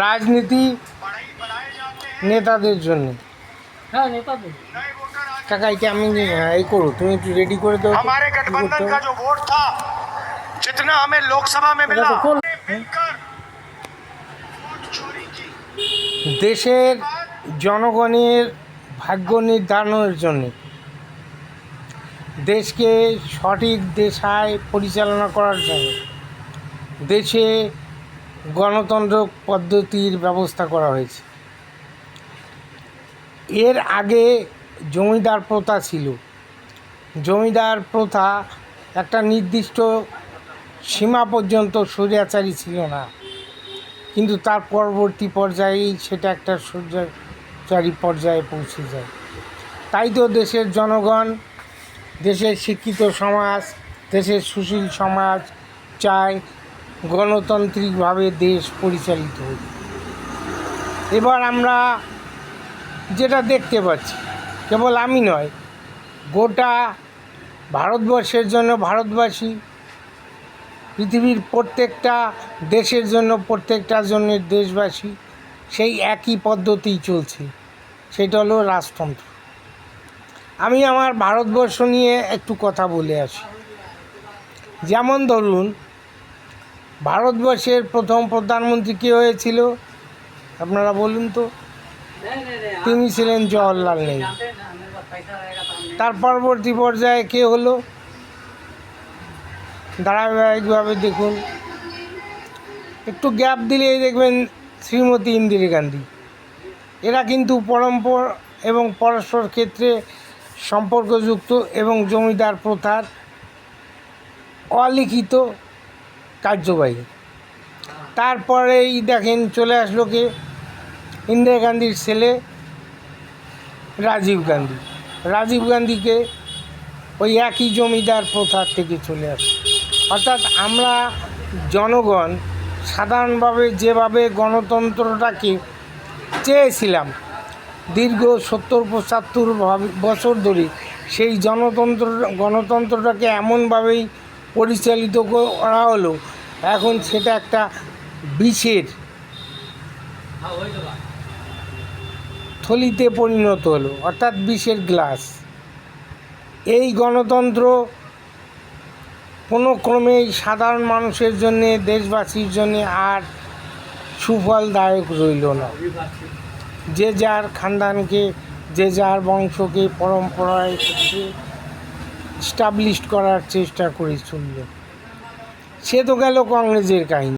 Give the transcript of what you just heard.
রাজনীতি নেতাদের জন্য। হ্যাঁ, নেতাদের কাকা এটা আমি এই করো, তুমি একটু রেডি করে দাও। हमारे गठबंधन का जो वोट था, जितना हमें लोकसभा में मिला, मिलकर वोट चोरी की। দেশের জনগণের ভাগ্য নির্ধারণের জন্য, দেশকে সঠিক দেশায় পরিচালনা করার জন্য দেশে গণতন্ত্র পদ্ধতির ব্যবস্থা করা হয়েছে। এর আগে জমিদার প্রথা ছিল। জমিদার প্রথা একটা নির্দিষ্ট সীমা পর্যন্ত স্বৈরাচারী ছিল না, কিন্তু তার পরবর্তী পর্যায়েই সেটা একটা স্বৈরাচারী পর্যায়ে পৌঁছে যায়। তাই তো দেশের জনগণ, দেশের শিক্ষিত সমাজ, দেশের সুশীল সমাজ চায় গণতান্ত্রিকভাবে দেশ পরিচালিত হোক। এবার আমরা যেটা দেখতে পাচ্ছি, কেবল আমি নয়, গোটা ভারতবর্ষের জন্য ভারতবাসী, পৃথিবীর প্রত্যেকটা দেশের জন্য প্রত্যেকটার জন্য দেশবাসী সেই একই পদ্ধতিই চলছে, সেটা হলো রাজতন্ত্র। আমি আমার ভারতবর্ষ নিয়ে একটু কথা বলে আসি। যেমন ধরুন, ভারতবর্ষের প্রথম প্রধানমন্ত্রী কে হয়েছিল আপনারা বলুন তো? তিনি ছিলেন জওহরলাল নেহরু। তার পরবর্তী পর্যায়ে কে হলো? ধারাবাহিকভাবে দেখুন, একটু গ্যাপ দিলেই দেখবেন শ্রীমতী ইন্দিরা গান্ধী। এরা কিন্তু পরম্পরা এবং পরস্পর ক্ষেত্রে সম্পর্কযুক্ত এবং জমিদার প্রথার অলিখিত কার্যবাহী। তারপরেই দেখেন চলে আসলো কে? ইন্দিরা গান্ধীর ছেলে রাজীব গান্ধী। রাজীব গান্ধীকে ওই একই জমিদার প্রথার থেকে চলে আসে। অর্থাৎ আমরা জনগণ সাধারণভাবে যেভাবে গণতন্ত্রটাকে চেয়েছিলাম দীর্ঘ 70-75 বছর ধরে, সেই গণতন্ত্রটাকে এমনভাবেই পরিচালিত করা হলো, এখন সেটা একটা বিষের থলিতে পরিণত হলো, অর্থাৎ বিষের গ্লাস। এই গণতন্ত্র কোনো ক্রমেই সাধারণ মানুষের জন্যে, দেশবাসীর জন্যে আর সুফলদায়ক রইল না। যে যার খানদানকে, যে যার বংশকে পরম্পরায় স্টাবলিশ করার চেষ্টা করে চলল। সে তো গেল কংগ্রেসের কাহিনী।